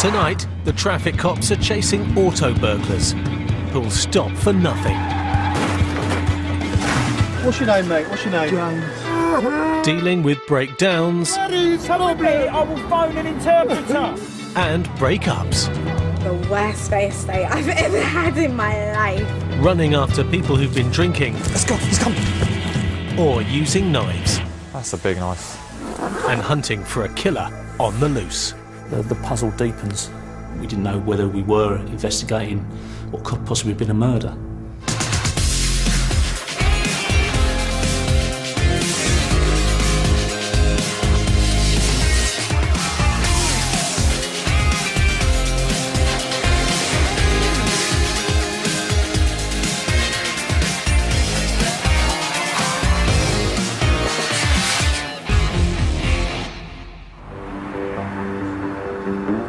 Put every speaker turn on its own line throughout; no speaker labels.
Tonight, the traffic cops are chasing auto burglars who'll stop for nothing.
What's your name, mate? What's your name?
James.
Dealing with breakdowns.
Probably I will phone an interpreter.
And breakups.
The worst first date I've ever had in my life.
Running after people who've been drinking.
Let's go, he's coming.
Or using knives.
That's a big knife.
And hunting for a killer on the loose.
The puzzle deepens. We didn't know whether we were investigating what could possibly have been a murder.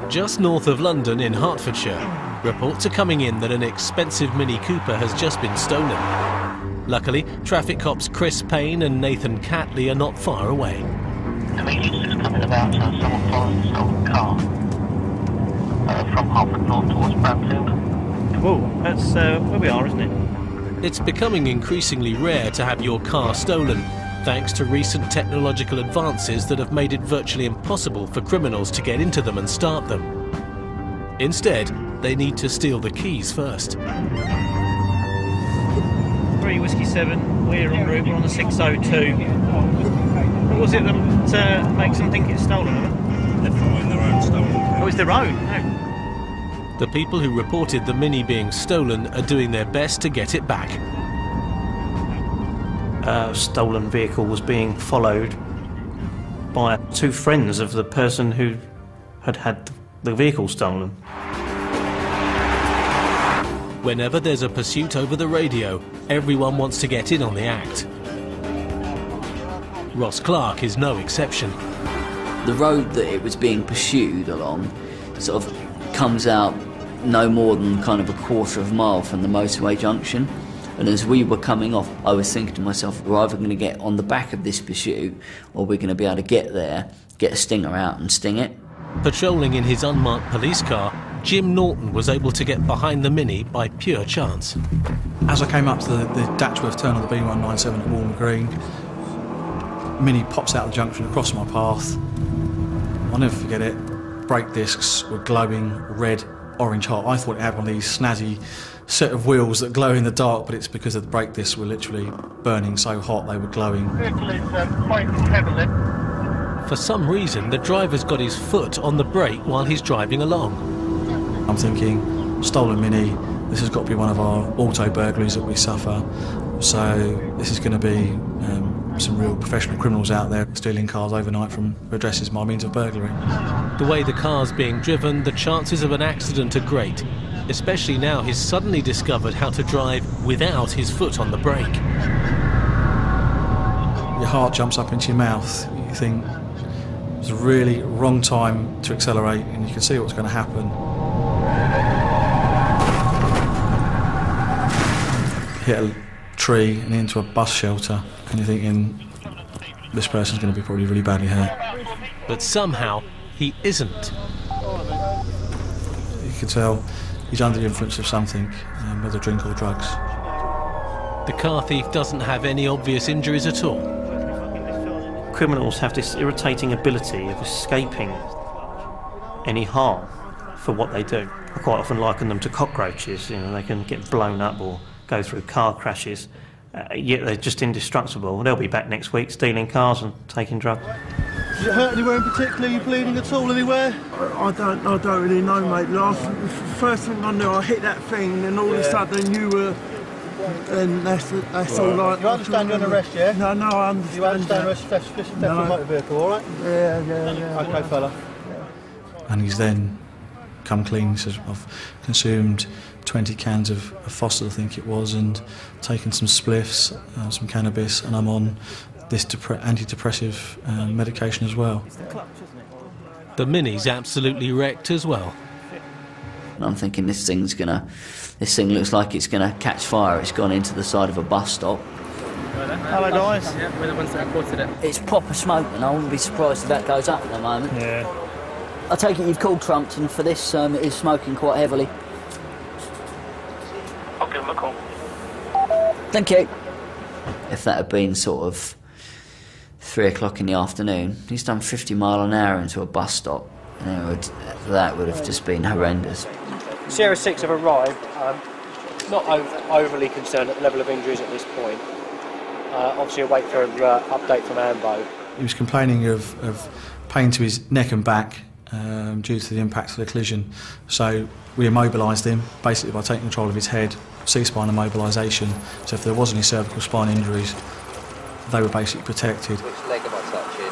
Just north of London in Hertfordshire, reports are coming in that an expensive Mini Cooper has just been stolen. Luckily, traffic cops Chris Payne and Nathan Catley are not far away.
Demetrius is coming about someone following a stolen car from Hertford North towards Bradfield.
Whoa, that's where we are, isn't it?
It's becoming increasingly rare to have your car stolen, thanks to recent technological advances that have made it virtually impossible for criminals to get into them and start them. Instead, they need to steal the keys first.
3 Whiskey 7, we're en route, we're on the 602. What was it that makes them think it's stolen?
They're following their own stolen car.
Oh, it's their own? Oh.
The people who reported the Mini being stolen are doing their best to get it back.
A stolen vehicle was being followed by 2 friends of the person who had the vehicle stolen.
Whenever there's a pursuit over the radio, everyone wants to get in on the act. Ross Clark is no exception.
The road that it was being pursued along sort of comes out no more than kind of a quarter of a mile from the motorway junction. And as we were coming off, I was thinking to myself, we're either going to get on the back of this pursuit or we're going to be able to get there, get a stinger out and sting it.
Patrolling in his unmarked police car, Jim Norton was able to get behind the Mini by pure chance.
As I came up to the Datchworth turn on the B197 at Walmer Green, Mini pops out of the junction across my path. I'll never forget it. Brake discs were glowing red, orange hot. I thought it had one of these snazzy set of wheels that glow in the dark, but it's because the brake discs were literally burning so hot they were glowing.
Vehicle is quite heavily.
For some reason, the driver's got his foot on the brake while he's driving along.
I'm thinking, stolen Mini, this has got to be one of our auto burglaries that we suffer, so this is going to be some real professional criminals out there stealing cars overnight from addresses by means of burglary.
The way the car's being driven, the chances of an accident are great, especially now he's suddenly discovered how to drive without his foot on the brake.
Your heart jumps up into your mouth. You think it's a really wrong time to accelerate, and you can see what's going to happen. Hit a tree and into a bus shelter, and you're thinking this person's going to be probably really badly hurt.
But somehow he isn't.
You can tell he's under the influence of something, whether drink or drugs.
The car thief doesn't have any obvious injuries at all.
Criminals have this irritating ability of escaping any harm for what they do. I quite often liken them to cockroaches. You know, they can get blown up or go through car crashes, yet they're just indestructible. They'll be back next week stealing cars and taking drugs.
Did it hurt anywhere in particular? Are you bleeding at all anywhere?
I don't really know, mate. First thing I knew, I hit that thing, and all of a sudden you were. And that's all right.
You understand you're under arrest, yeah?
No, I understand.
You understand arrest for theft of a motor vehicle, all right?
Yeah.
Okay, fella.
And he's then come clean. He says, I've consumed 20 cans of Foster, I think it was, and taken some spliffs, some cannabis, and I'm on this antidepressive medication as well.
The Mini's absolutely wrecked as well.
And I'm thinking this thing looks like it's gonna catch fire. It's gone into the side of a bus stop.
Hello guys.
Yeah, we're the ones that reported it.
It's proper smoke, and I wouldn't be surprised if that goes up at the moment.
Yeah.
I take it you've called Trumpton for this. It is smoking quite heavily.
I'll give him a call.
Thank you. If that had been sort of 3 o'clock in the afternoon, he's done 50 mile an hour into a bus stop. And that would have just been horrendous.
Sierra 6 have arrived. Not overly concerned at the level of injuries at this point. Obviously, I'll wait for an update from Ambo.
He was complaining of pain to his neck and back due to the impacts of the collision. So we immobilised him, basically by taking control of his head, C-spine immobilisation. So if there was any cervical spine injuries, they were basically protected.
Which leg am I touching?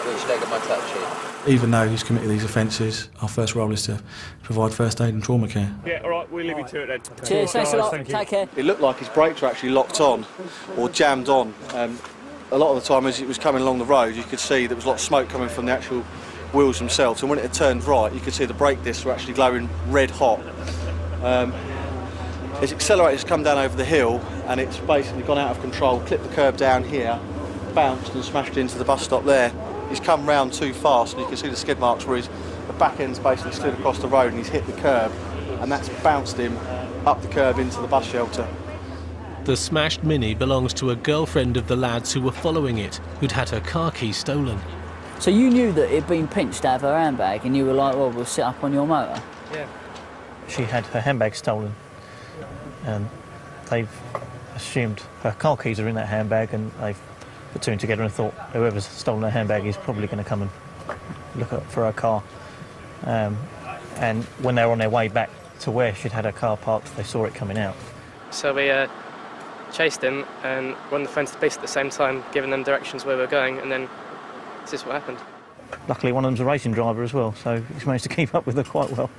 Which leg am I touching?
Even though he's committed these offences, our first role is to provide first aid and trauma care.
Yeah, all right, we'll leave you to it then.
Cheers, thanks a lot. Take care.
It looked like his brakes were actually locked on or jammed on. A lot of the time as it was coming along the road, you could see there was a lot of smoke coming from the actual wheels themselves, and when it had turned right, you could see the brake discs were actually glowing red hot. His accelerator's come down over the hill, and it's basically gone out of control, clipped the curb down here, bounced and smashed into the bus stop there. He's come round too fast, and you can see the skid marks where the back end's basically slid across the road and he's hit the curb, and that's bounced him up the curb into the bus shelter.
The smashed Mini belongs to a girlfriend of the lads who were following it, who'd had her car key stolen.
So you knew that it'd been pinched out of her handbag, and you were like, well, we'll sit up on your motor?
Yeah.
She had her handbag stolen, and they've assumed her car keys are in that handbag, and they've put two and together and thought whoever's stolen her handbag is probably going to come and look for her car. And when they were on their way back to where she'd had her car parked, they saw it coming out.
So we chased him and run the fence to base at the same time, giving them directions where we were going, and then this is what happened.
Luckily, one of them's a racing driver as well, so he's managed to keep up with her quite well.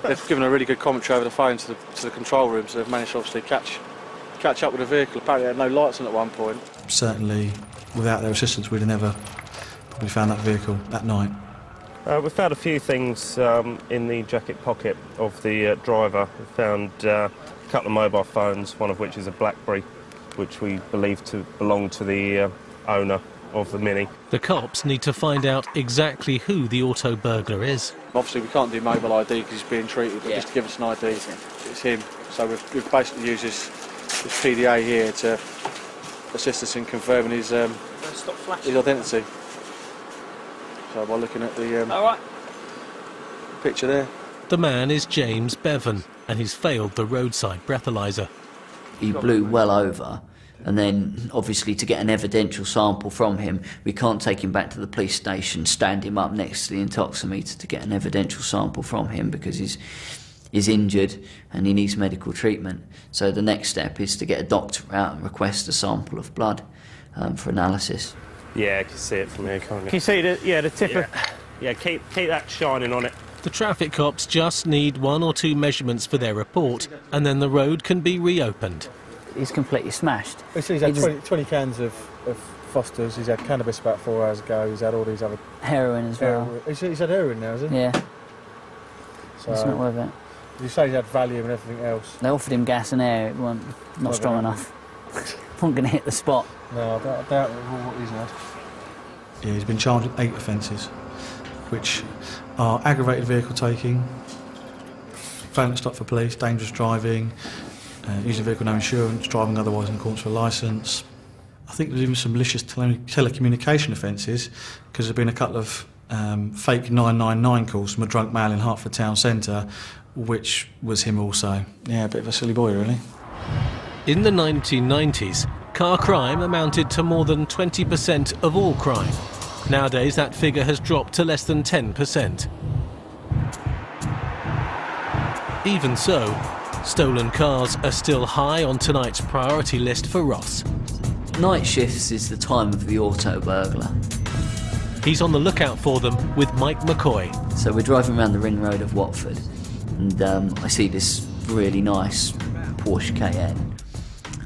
They've given a really good commentary over the phone to the control room, so they've managed to obviously catch up with the vehicle. Apparently, it had no lights on at one point.
Certainly, without their assistance, we'd have never probably found that vehicle that night.
We found a few things in the jacket pocket of the driver. We found a couple of mobile phones, one of which is a BlackBerry, which we believe to belong to the owner of the Mini.
The cops need to find out exactly who the auto burglar is.
Obviously, we can't do mobile ID because he's being treated, but just to give us an ID, it's him. So we've basically used this PDA here to assist us in confirming his identity. So by looking at the picture there.
The man is James Bevan, and he's failed the roadside breathalyser.
He blew well over, and then obviously to get an evidential sample from him, we can't take him back to the police station, stand him up next to the intoximeter to get an evidential sample from him because he's injured and he needs medical treatment. So the next step is to get a doctor out and request a sample of blood for analysis.
Yeah, I can see it from here, can't you?
Can you see the tip?
Yeah, keep that shining on it.
The traffic cops just need 1 or 2 measurements for their report, and then the road can be reopened.
He's completely smashed.
He's had 20 cans of Foster's, he's had cannabis about 4 hours ago, he's had all these other...
Heroin as well.
He's had heroin now, has he?
Yeah.
So,
it's not worth it.
You say he's had Valium and everything else.
They offered him gas and air, it wasn't not strong enough. Wasn't going to hit the spot.
No, I doubt what he's had.
Yeah, he's been charged with 8 offences, which are aggravated vehicle taking, failing to stop for police, dangerous driving, using a vehicle no insurance, driving otherwise in accordance with a licence. I think there's even some malicious telecommunication offences, because there have been a couple of fake 999 calls from a drunk male in Hertford town centre, which was him also. Yeah, a bit of a silly boy, really.
In the 1990s, car crime amounted to more than 20% of all crime. Nowadays, that figure has dropped to less than 10%. Even so, stolen cars are still high on tonight's priority list for Ross.
Night shifts is the time of the auto burglar.
He's on the lookout for them with Mike McCoy.
So we're driving around the Ring Road of Watford, and I see this really nice Porsche Cayenne,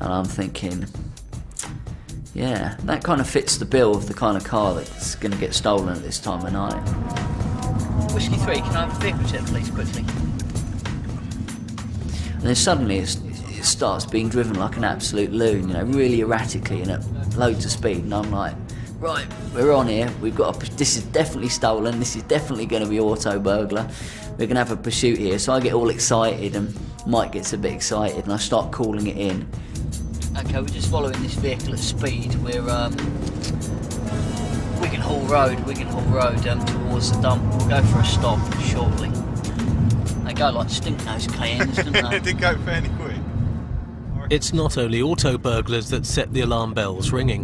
and I'm thinking, yeah, that kind of fits the bill of the kind of car that's going to get stolen at this time of night.
Whiskey 3, can I have a vehicle check, please, quickly?
And then suddenly it starts being driven like an absolute loon, you know, really erratically and at loads of speed, and I'm like, right, we're on here. We've got this is definitely stolen. This is definitely going to be auto burglar. We're going to have a pursuit here. So I get all excited, and Mike gets a bit excited, and I start calling it in. Okay, we're just following this vehicle at speed. We're Wiggenhall Road towards the dump. We'll go for a stop shortly. They go like stink-nosed Cayennes, don't they?
It did go fairly quick.
It's not only auto burglars that set the alarm bells ringing.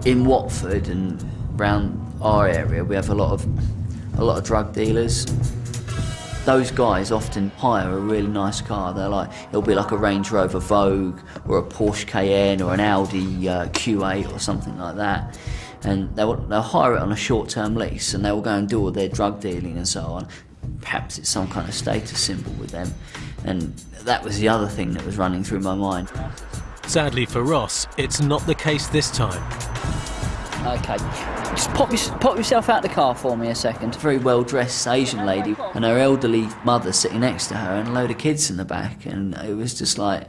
In Watford and around our area, we have a lot of drug dealers. Those guys often hire a really nice car. It'll be like a Range Rover Vogue or a Porsche Cayenne or an Audi Q8 or something like that. And they'll hire it on a short-term lease, and they'll go and do all their drug dealing and so on. Perhaps it's some kind of status symbol with them. And that was the other thing that was running through my mind.
Sadly for Ross, it's not the case this time.
Okay, just pop yourself out the car for me a second. A very well-dressed Asian lady and her elderly mother sitting next to her and a load of kids in the back, and it was just like...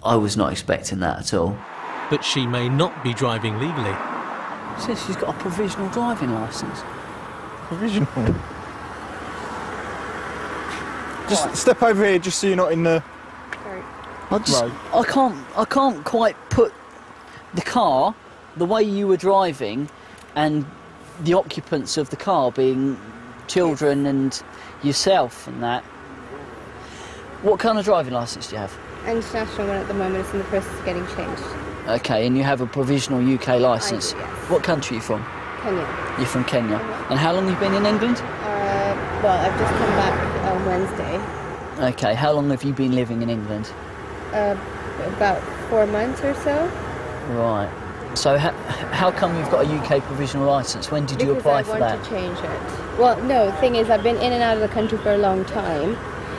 I was not expecting that at all.
But she may not be driving legally.
It says she's got a provisional driving licence.
Provisional? Just step over here just so you're not in the road.
I can't quite put the car, the way you were driving, and the occupants of the car being children and yourself and that. What kind of driving licence do you have?
International one at the moment. It's in the process of getting changed.
Okay, and you have a provisional UK licence.
Yes.
What country are you from?
Kenya.
You're from Kenya. And how long have you been in England?
Well, I've just come back on Wednesday.
Okay, how long have you been living in England?
About 4 months or so.
Right. So how come you've got a UK provisional licence? When did you apply for that?
Because I want to change it. Well, no, the thing is I've been in and out of the country for a long time.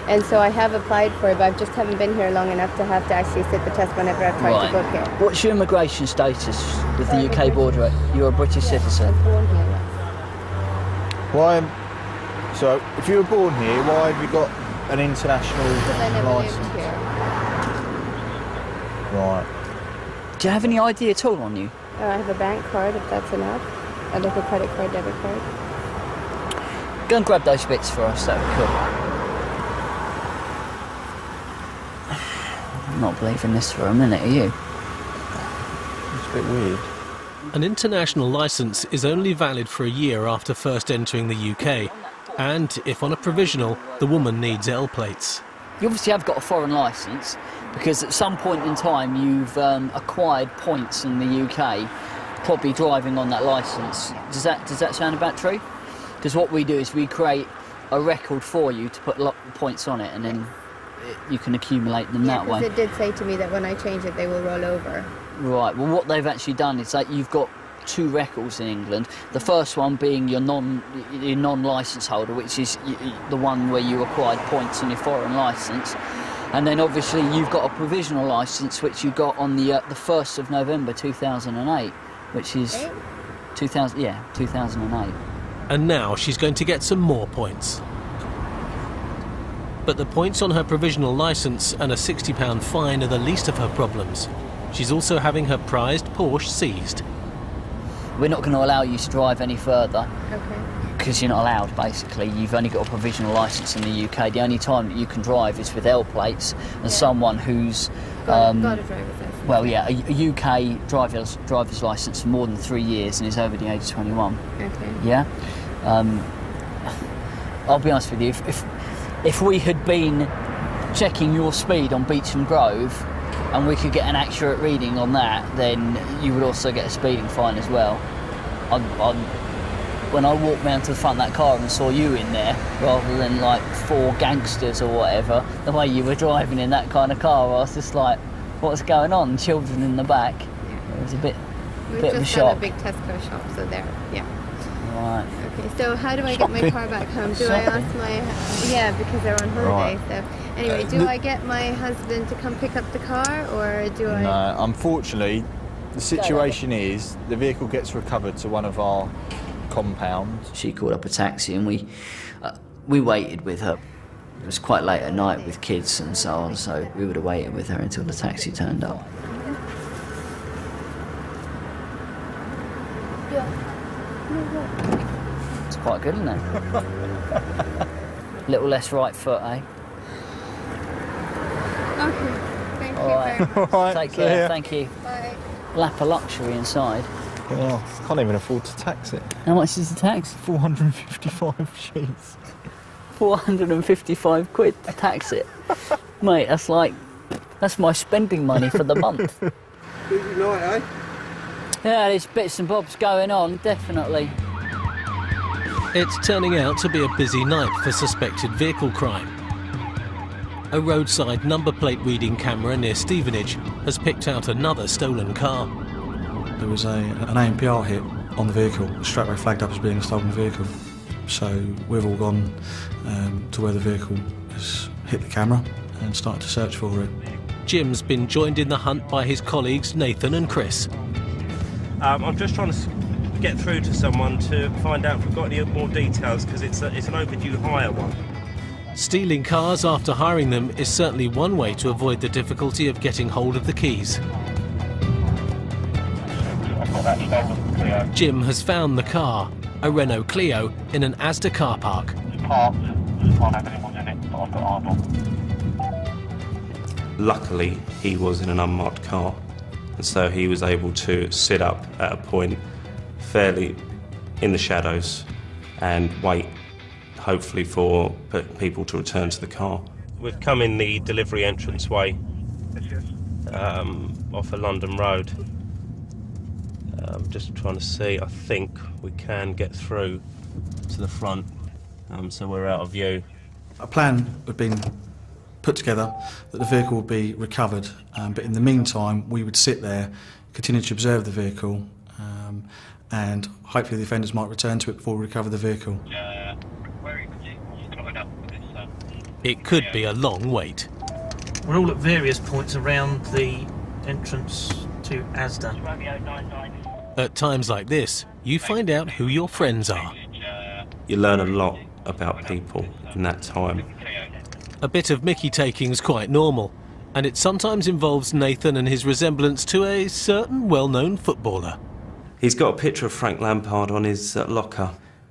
And so I have applied for it, but I just haven't been here long enough to have to actually sit the test whenever I've tried to book it.
What's your immigration status with the UK border? You're a British citizen?
I was born here.
Why? So, if you were born here, why have you got an international
Because I never
licence?
lived here.
Right.
Do you have any ID at all on you?
I have a bank card, if that's enough. I like a credit card, debit card.
Go and grab those bits for us, that would be cool. I'm not believing this for a minute, are you?
It's a bit weird.
An international licence is only valid for a year after first entering the UK, and if on a provisional, the woman needs L plates.
You obviously have got a foreign licence, because at some point in time you've acquired points in the UK, probably driving on that licence. Does that sound about true? Because what we do is we create a record for you to put points on it, and then you can accumulate them that way.
Because it did say to me that when I change it, they will roll over.
Right, well what they've actually done is that you've got 2 records in England. The first one being your non-licence holder, which is the one where you acquired points on your foreign licence. And then obviously you've got a provisional licence which you got on the 1st of November 2008, which is 2008.
And now she's going to get some more points. But the points on her provisional licence and a £60 fine are the least of her problems. She's also having her prized Porsche seized.
We're not going to allow you to drive any further.
Okay.
Because you're not allowed, basically. You've only got a provisional licence in the UK. The only time that you can drive is with L plates and someone who's...
got a driver's licence.
Well, yeah, a UK driver's licence for more than 3 years and is over the age of 21.
Okay.
Yeah? I'll be honest with you, if we had been checking your speed on Beecham Grove and we could get an accurate reading on that, then you would also get a speeding fine as well. When I walked round to the front of that car and saw you in there, rather than like 4 gangsters or whatever, the way you were driving in that kind of car, I was just like, what's going on? Children in the back. It was a bit of a shock.
We just done a big Tesco shop, so there, yeah.
Right.
Okay, so how do I get my car back home? Do I ask my... Yeah, because they're on holiday, so... Anyway, do I get my husband to come pick up the car, or do I...
No, unfortunately, the situation is the vehicle gets recovered to one of our compounds.
She called up a taxi and we waited with her. It was quite late at night with kids and so on, so we would have waited with her until the taxi turned up. It's quite good, isn't it? Little less right foot, eh?
Okay. Thank
All
you
right.
very much.
All right,
Take
see
care,
ya.
thank you.
Bye.
Lap of luxury inside.
Well, can't even afford to tax it.
How much is the tax?
455 sheets.
455 quid to tax it. Mate, that's my spending money for the month.
Busy night, eh?
Yeah, there's bits and bobs going on, definitely.
It's turning out to be a busy night for suspected vehicle crime. A roadside number plate reading camera near Stevenage has picked out another stolen car.
There was an ANPR hit on the vehicle, straight away flagged up as being a stolen vehicle. So we've all gone to where the vehicle has hit the camera and started to search for it.
Jim's been joined in the hunt by his colleagues Nathan and Chris.
I'm just trying to get through to someone to find out if we've got any more details, because it's an overdue hire one.
Stealing cars after hiring them is certainly one way to avoid the difficulty of getting hold of the keys. Jim has found the car, a Renault Clio, in an Asda car park.
Luckily, he was in an unmarked car, and so he was able to sit up at a point fairly in the shadows and wait, hopefully, for people to return to the car. We've come in the delivery entranceway off a London road. Just trying to see, I think we can get through to the front, so we're out of view.
A plan had been put together that the vehicle would be recovered, but in the meantime we would sit there, continue to observe the vehicle, and hopefully the offenders might return to it before we recover the vehicle.
It could be a long wait.
We're all at various points around the entrance to Asda.
At times like this, you find out who your friends are.
You learn a lot about people in that time.
A bit of mickey taking's quite normal, and it sometimes involves Nathan and his resemblance to a certain well-known footballer.
He's got a picture of Frank Lampard on his locker.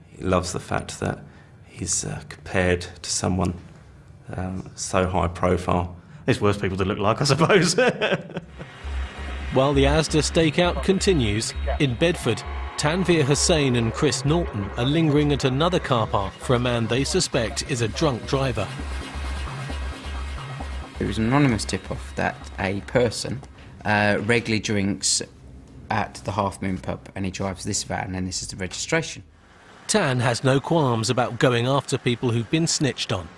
He loves the fact that he's compared to someone so high profile.
There's worse people to look like, I suppose.
While the Asda stakeout continues, in Bedford, Tanveer Hussain and Chris Norton are lingering at another car park for a man they suspect is a drunk driver.
It was an anonymous tip-off that a person regularly drinks at the Half Moon pub, and he drives this van, and this is the registration.
Tan has no qualms about going after people who've been snitched on.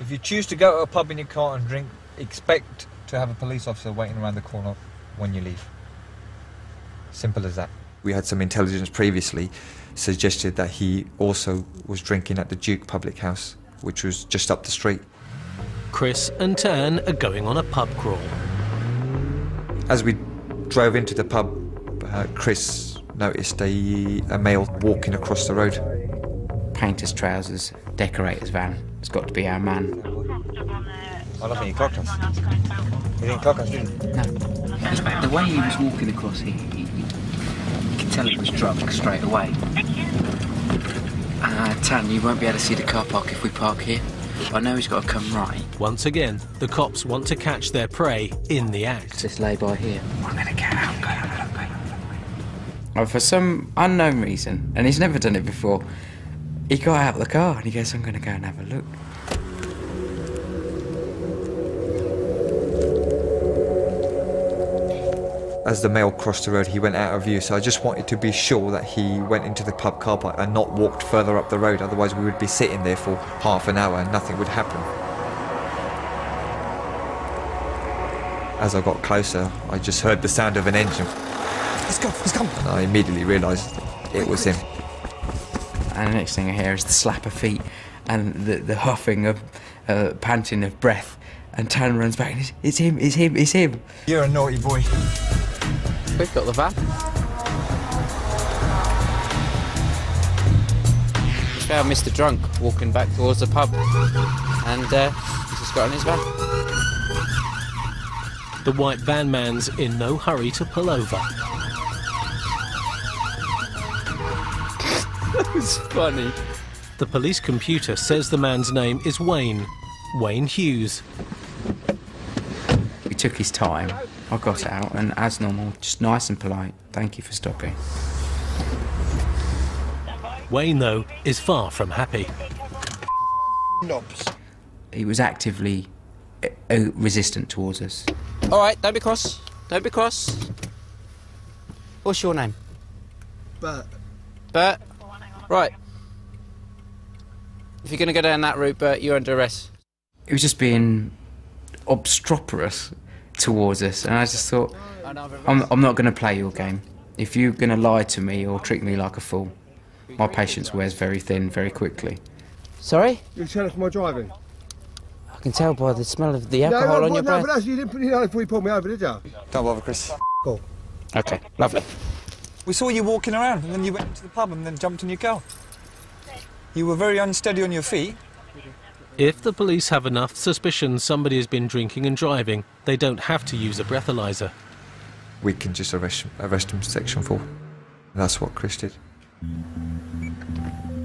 If you choose to go to a pub in your car and drink, expect to have a police officer waiting around the corner when you leave. Simple as that.
We had some intelligence previously suggested that he also was drinking at the Duke Public House, which was just up the street.
Chris and Tan are going on a pub crawl.
As we drove into the pub, Chris noticed a male walking across the road.
Painter's trousers, decorator's van. It's got to be our man.
I don't think he clocked us. He didn't clock us, did he?
No. The way he was walking across, you could tell he was drunk straight away. Tan, you won't be able to see the car park if we park here. I know he's got to come right.
Once again, the cops want to catch their prey in the act.
Just lay by here. I'm going to get out. For some unknown reason, and he's never done it before, he got out of the car and he goes, I'm going to go and have a look.
As the male crossed the road, he went out of view, so I just wanted to be sure that he went into the pub car park and not walked further up the road, otherwise we would be sitting there for half an hour and nothing would happen. As I got closer, I just heard the sound of an engine.
Let's go, he's coming.
And I immediately realised it was him.
And the next thing I hear is the slap of feet and the huffing of, panting of breath. And Tan runs back and it's him.
You're a naughty boy.
We've got the van. We found Mr. Drunk walking back towards the pub, and he's just got in his van.
The white van man's in no hurry to pull over.
was funny.
The police computer says the man's name is Wayne Hughes.
He took his time. I got out, and as normal, just nice and polite. Thank you for stopping.
Wayne, though, is far from happy.
Knobs. He was actively resistant towards us.
All right, don't be cross. Don't be cross. What's your name?
Bert.
Bert? Right. If you're going to go down that route, Bert, you're under arrest.
He was just being obstreperous towards us, and I just thought, I'm not going to play your game. If you're going to lie to me or treat me like a fool, my patience wears very thin very quickly.
Sorry?
You're telling for my driving?
I can tell by the smell of the alcohol on your breath.
No, but you didn't put it on before you pulled me over, did you?
Don't bother, Chris.
Cool.
Okay, lovely.
We saw you walking around, and then you went into the pub and then jumped in your car. You were very unsteady on your feet.
If the police have enough suspicion somebody has been drinking and driving, they don't have to use a breathalyzer.
We can just arrest him section 4. That's what Chris did.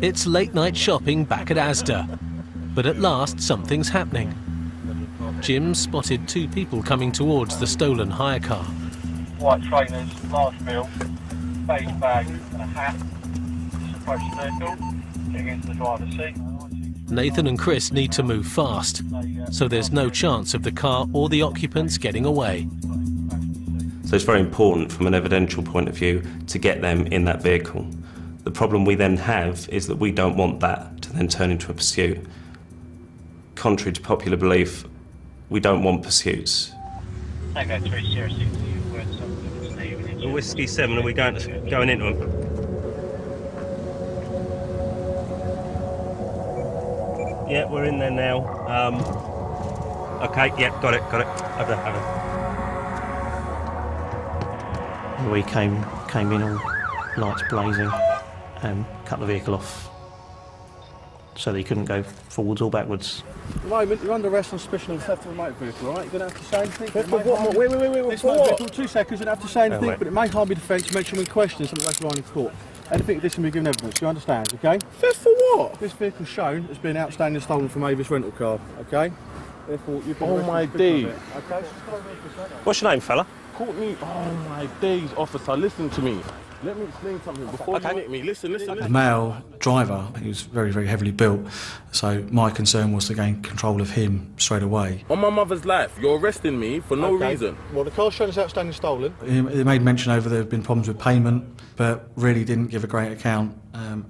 It's late night shopping back at Asda, but at last something's happening. Jim spotted 2 people coming towards the stolen hire car.
White trainers, large meal, beige bag and a hat. Just approach the vehicle, getting into the driver's seat.
Nathan and Chris need to move fast, so there's no chance of the car or the occupants getting away.
So it's very important from an evidential point of view to get them in that vehicle. The problem we then have is that we don't want that to then turn into a pursuit. Contrary to popular belief, we don't want pursuits.
Okay, 306.
The Whiskey 7, are we going into them? Yeah, we're in there now. Okay, yeah, got it. Over. We came in all lights blazing, cut the vehicle off so that he couldn't go forwards or backwards.
At the moment, you're under arrest on suspicion of theft of a motor vehicle, right? You're going to have to say anything.
Wait, this motor vehicle,
2 seconds, you don't have to say anything,
wait.
but it may harm your defence, make sure we question something like lying in court. Anything this can be given evidence, you understand, okay?
Theft for what?
This vehicle's shown as being outstanding stolen from Avis rental car, okay? Therefore, you've been
Oh
arrested
my
for
days.
it, okay?
What's your name, fella?
Courtney, oh my days, officer, listen to me. Let me explain something before you hit me. Listen.
The male driver, he was very, very heavily built, so my concern was to gain control of him straight away.
On my mother's life, you're arresting me for no reason.
Well, the car's shown as outstanding stolen.
They made mention over there had been problems with payment, but really didn't give a great account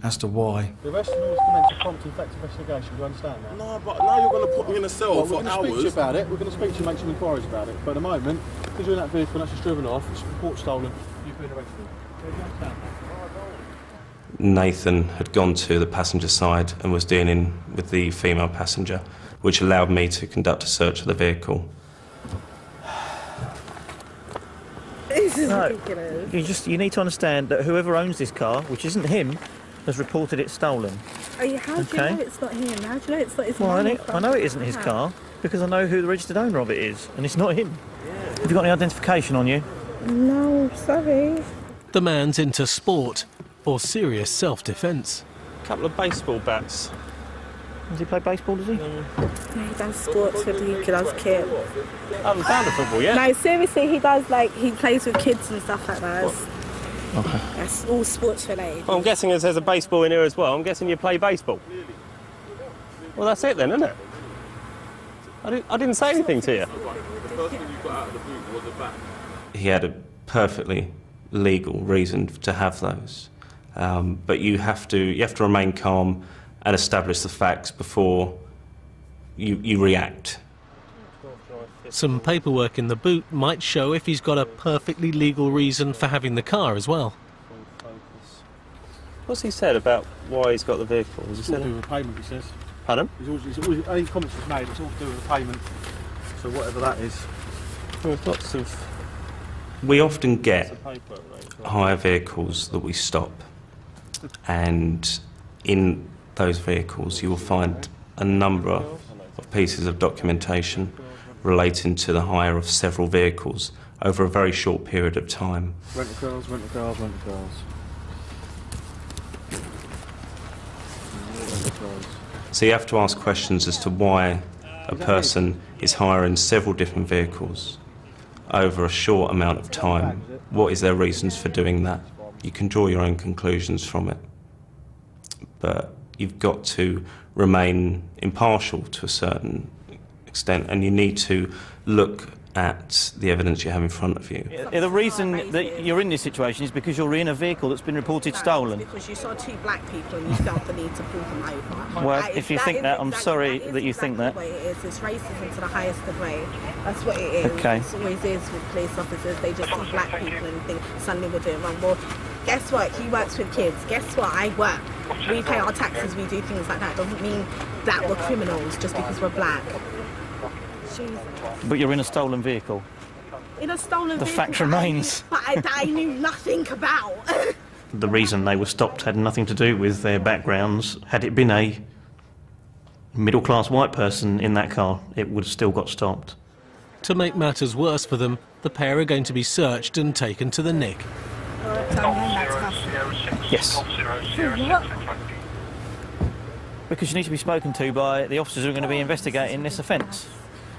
as to why.
The arrest was commenced a prompt and effective investigation, do you understand that?
No, but now you're going to put me in a cell for
We're going to
hours.
speak to you about it, we're going to speak to you, make some inquiries about it, but at the moment, because you're in that vehicle and that's just driven off, it's report stolen, you've been arrested. Do you understand that?
Nathan had gone to the passenger side and was dealing with the female passenger, which allowed me to conduct a search of the vehicle.
This is ridiculous.
You need to understand that whoever owns this car, which isn't him, has reported it stolen.
How do you know it's not him? How do you know it's not his
Well,
money?
I know it isn't his car because I know who the registered owner of it is, and it's not him. Have you got any identification on you?
No, sorry.
The man's into sport or serious self-defence.
A couple of baseball bats. Does he play baseball, does he?
Yeah, he does sports with he does kit.
I haven't found a football yet.
No, seriously, he does he plays with kids and stuff like that.
Okay.
That's all sports related.
Well, I'm guessing there's a baseball in here as well. I'm guessing you play baseball. Well, that's it then, isn't it? I didn't say anything to you.
The first thing you got out of the boot was a bat.
He had a perfectly legal reason to have those, but you have to remain calm and establish the facts before you react.
Some paperwork in the boot might show if he's got a perfectly legal reason for having the car as well.
What's he said about why he's got the vehicle? Has he
It's all
said
to do with the payment, he says.
Pardon?
Any comments he's made, it's all to do with the payment. So whatever that is.
There's lots of...
We often get hire vehicles that we stop, and in those vehicles you will find a number of pieces of documentation relating to the hire of several vehicles over a very short period of time.
Rental cars.
So you have to ask questions as to why a person is hiring several different vehicles over a short amount of time. What is their reasons for doing that? You can draw your own conclusions from it, but you've got to remain impartial to a certain extent, and you need to look at the evidence you have in front of you.
The reason that you're in this situation is because you're in a vehicle that's been reported stolen.
Because you saw two black people and you felt the need to pull them over.
Well, if you think that, I'm sorry that you think that.
It is. It's racism to the highest degree. That's what it is.
Okay.
It always is with police officers. They just see black people and think suddenly we're doing wrong. Well, guess what? He works with kids. Guess what? I work. We pay our taxes. We do things like that. Doesn't mean that we're criminals just because we're black. Jesus.
But you're in a stolen vehicle.
In a stolen vehicle.
The fact remains.
But I knew nothing about.
The reason they were stopped had nothing to do with their backgrounds. Had it been a middle-class white person in that car, it would have still got stopped.
To make matters worse for them, the pair are going to be searched and taken to the NIC.
Yes. Because you need to be spoken to by the officers who are going to be investigating this offence.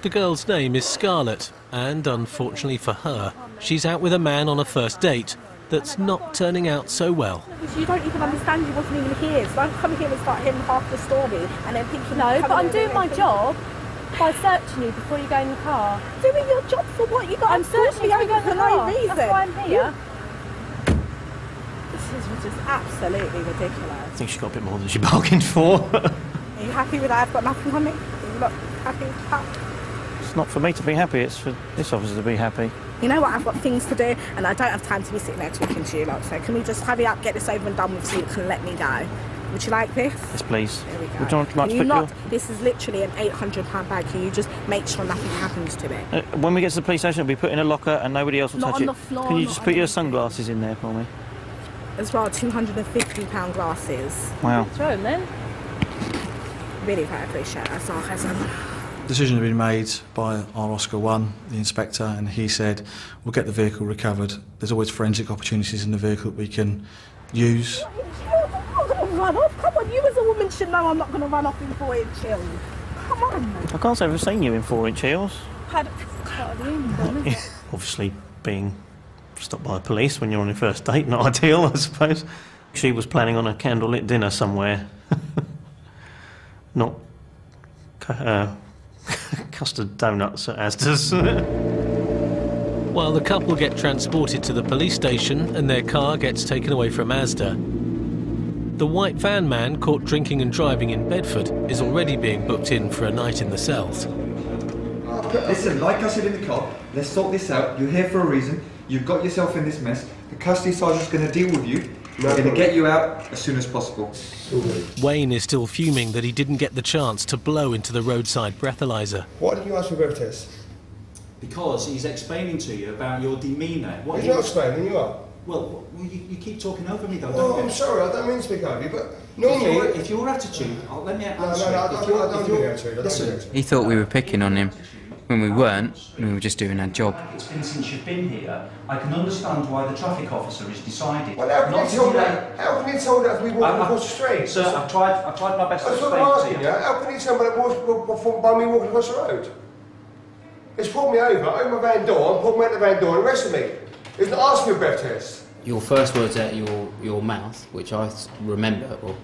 The girl's name is Scarlett, and unfortunately for her, she's out with a man on a first date that's not turning out so well.
You don't even understand, he wasn't even here. So I'm coming here and start hearing half the story and then thinking...
No, but I'm doing my job by searching you before you go in the car.
Doing your job for what? You got
I'm searching you
over for no reason.
That's why I'm here.
This is just absolutely ridiculous.
I think she got a bit more than she bargained for.
Are you happy with that? I've got nothing on me. Are you not happy with that?
It's not for me to be happy, it's for this officer to be happy.
You know what, I've got things to do and I don't have time to be sitting there talking to you lot, so can we just hurry up, get this over and done with so you can let me go? Would you like this?
Yes, please.
There we go.
Would you like to put
This is literally an £800 bag, can you just make sure nothing happens to it?
when we get to the police station, it'll be put in a locker and nobody else will
Not
touch
on
it.
the floor,
Can you
not
just
on
put
the
your
floor.
sunglasses in there for me?
As well, £250 glasses.
Wow.
Throw them then.
Really very appreciate that, sarcasm.
Decision had been made by our Oscar 1, the inspector, and he said, we'll get the vehicle recovered. There's always forensic opportunities in the vehicle that we can use.
I'm not going to run off. Come on, you as a woman should know I'm not going to run off in 4-inch heels. Come on.
I can't say I've ever seen you in 4-inch heels.
Pardon?
Obviously, being stopped by the police when you're on your first date, not ideal, I suppose. She was planning on a candlelit dinner somewhere. Not custard donuts at Asda's.
While the couple get transported to the police station and their car gets taken away from Asda, the white van man caught drinking and driving in Bedford is already being booked in for a night in the cells.
Listen, like I said in the car, let's sort this out. You're here for a reason. You've got yourself in this mess. The custody sergeant's going to deal with you. We're going to get you out as soon as possible.
Wayne is still fuming that he didn't get the chance to blow into the roadside breathalyzer.
Why didn't you ask for a breath test?
Because he's explaining to you about your demeanour.
He's not explaining, you are.
Well, you keep talking over me though,
Well,
don't you?
I'm sorry, I don't mean to speak over you, but normally...
If your attitude... let me answer
No, I don't do the attitude. Listen.
He thought we were picking on him. When we weren't, we were just doing our job.
It's been since you've been here. I can understand why the traffic officer has decided.
Well, how can you tell that if we walk across the street?
Sir, I've tried my best to explain
That's what I'm asking
to
you. How can you tell me that by me walking across the road? It's pulled me over, opened my van door, and pulled me out the van door and arrested me. He's not asking for a breath test.
Your first words out your mouth, which I remember, or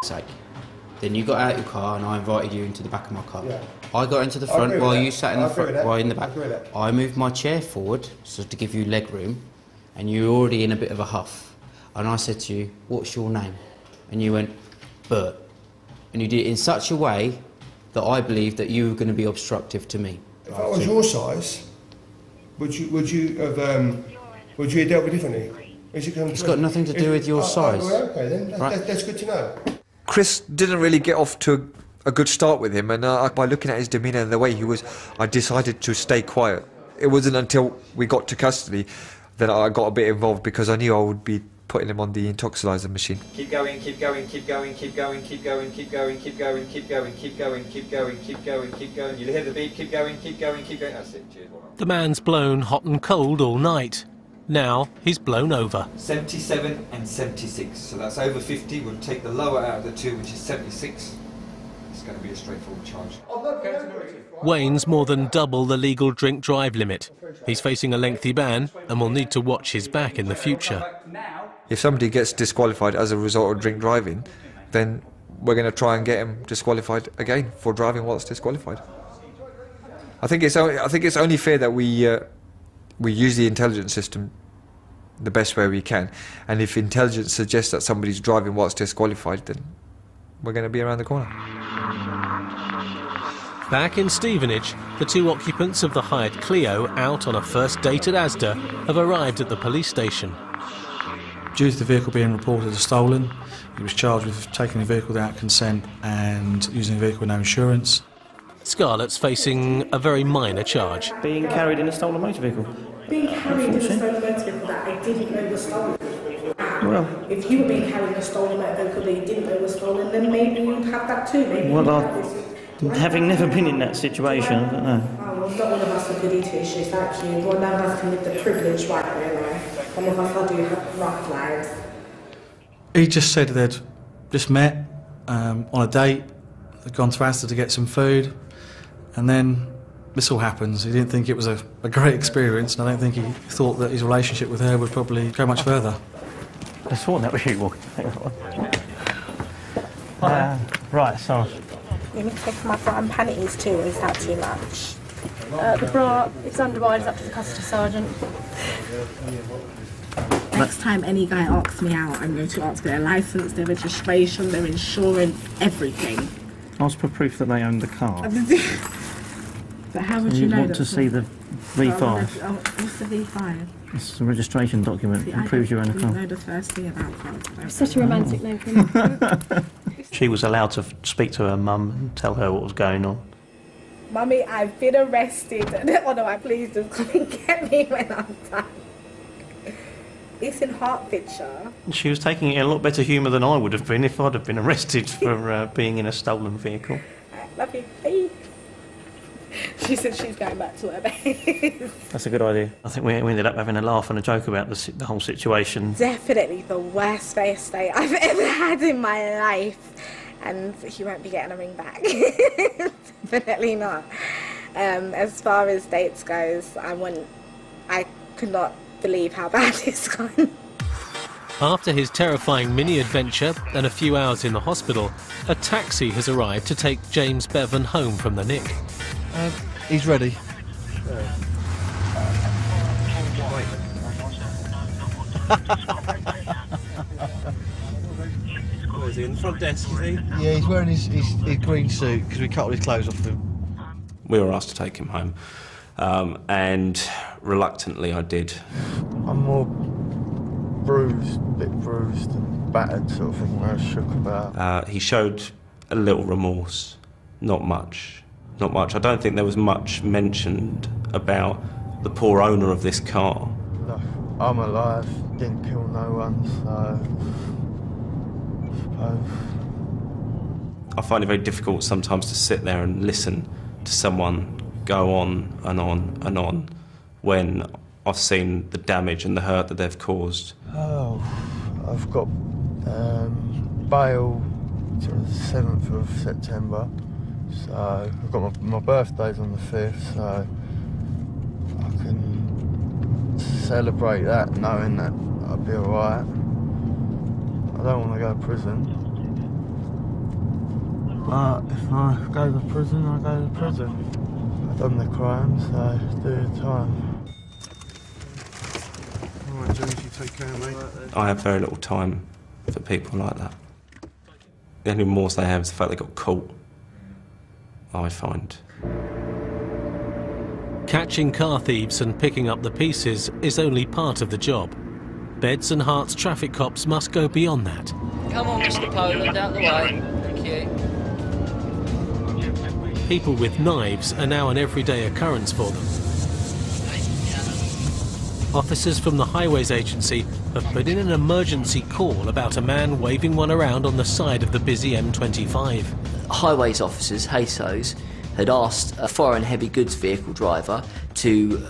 sake. Then you got out your car and I invited you into the back of my car.
Yeah.
I got into the front while you sat in the front, while in the back.
I
moved my chair forward so to give you leg room, and you were already in a bit of a huff. And I said to you, "What's your name?" And you went, "Bert." And you did it in such a way that I believed that you were going to be obstructive to me.
If I was your size, would you have dealt with differently?
It's got nothing to do with your size.
Okay then, that's good to know.
Chris didn't really get off to a good start with him, and by looking at his demeanour and the way he was, I decided to stay quiet. It wasn't until we got to custody that I got a bit involved, because I knew I would be putting him on the intoxilizer machine.
Keep going, keep going, keep going, keep going, keep going, keep going, keep going, keep going, keep going, keep going, keep going, keep going. You'll hear the beat, keep going, keep going, keep going. That's it, cheers.
The man's blown hot and cold all night. Now he's blown over.
77 and 76, so that's over 50. We'll take the lower out of the two, which is 76. It's going to be a straightforward charge.
Wayne's more than double the legal drink-drive limit. He's facing a lengthy ban and will need to watch his back in the future.
If somebody gets disqualified as a result of drink driving, then we're going to try and get him disqualified again for driving whilst disqualified. I think it's only fair that we use the intelligence system the best way we can, and if intelligence suggests that somebody's driving whilst disqualified, then we're going to be around the corner.
Back in Stevenage, the two occupants of the hired Clio out on a first date at Asda have arrived at the police station.
Due to the vehicle being reported as stolen, he was charged with taking the vehicle without consent and using the vehicle with no insurance.
Scarlett's facing a very minor charge.
Being carried in a stolen motor vehicle.
Being carried in a stolen motor vehicle that I didn't know was stolen.
Well,
if you were being carried in a stolen motor vehicle that you didn't know was stolen, then maybe you'd have that too. Maybe
having never been in that situation, I don't know.
Not one of us are goody two-shoes, actually. One of us can live the privileged right way of life. Some of us do have rough lives.
He just said they'd just met on a date, they'd gone to Asda to get some food, and then this all happens. He didn't think it was a great experience, and I don't think he thought that his relationship with her would probably go much further.
I saw that was you walking. Right, so...
You need to take my bra and panties too, or is that too much?
The bra, it's underwide, it's up to the custody sergeant.
Next time any guy asks me out, I'm going to ask their licence, their registration, their insurance, everything.
Ask for proof that they own the car.
But how would you know?
You want to see the V5.
What's the V5?
It's a registration document. It proves you own a car.
I know the first thing about cars.
Such a romantic name for me.
She was allowed to speak to her mum and tell her what was going on.
Mummy, I've been arrested. Oh no, please just come and get me when I'm done. It's in Hertfordshire.
She was taking it in a lot better humour than I would have been if I'd have been arrested for being in a stolen vehicle.
Love you. Bye. She said she's going back to her base.
That's a good idea. I think we ended up having a laugh and a joke about the whole situation.
Definitely the worst first date I've ever had in my life. And he won't be getting a ring back. Definitely not. As far as dates goes, I could not believe how bad it's gone.
After his terrifying mini-adventure and a few hours in the hospital, a taxi has arrived to take James Bevan home from the Nick.
He's ready.
Where is he? In the front desk, is he?
Yeah, he's wearing his green suit because we cut all his clothes off him.
We were asked to take him home, and reluctantly I did.
I'm more bruised, a bit bruised and battered sort of thing, where I was shook about.
He showed a little remorse, not much. Not much. I don't think there was much mentioned about the poor owner of this car.
Look, I'm alive, didn't kill no one, so I suppose.
I find it very difficult sometimes to sit there and listen to someone go on and on and on when I've seen the damage and the hurt that they've caused.
Oh, I've got bail till the 7th of September. So I've got my birthday's on the 5th, so I can celebrate that knowing that I'll be alright. I don't want to go to prison, but if I go to prison, I go to prison. I've done the crime, so do the time. Alright James, you take care mate.
I have very little time for people like that. The only remorse they have is the fact they got caught, I find.
Catching car thieves and picking up the pieces is only part of the job. Beds and Herts traffic cops must go beyond that.
Come on, Mr. Poland, out the way. Thank you.
People with knives are now an everyday occurrence for them. Officers from the Highways Agency have put in an emergency call about a man waving one around on the side of the busy M25.
Highways officers, HASOs, had asked a foreign heavy goods vehicle driver to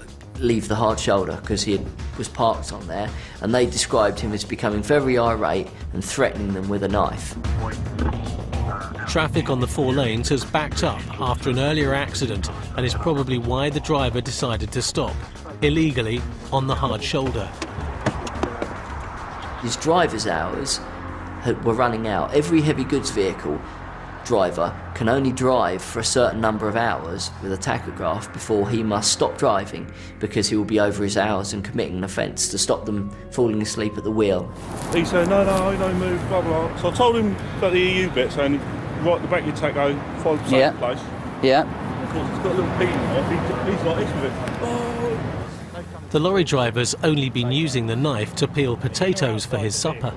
leave the hard shoulder because he was parked on there, and they described him as becoming very irate and threatening them with a knife.
Traffic on the 4 lanes has backed up after an earlier accident and is probably why the driver decided to stop, illegally on the hard shoulder.
His driver's hours were running out. Every heavy goods vehicle driver can only drive for a certain number of hours with a tachograph before he must stop driving because he will be over his hours and committing an offence to stop them falling asleep at the wheel.
He said, no, don't move, blah, blah. So I told him about the EU bit, saying, right at the back of your tacho, follow the same place.
Yeah.
Of course, he's got a little pin off, he's like this with it. Oh.
The lorry driver's only been using the knife to peel potatoes for his supper.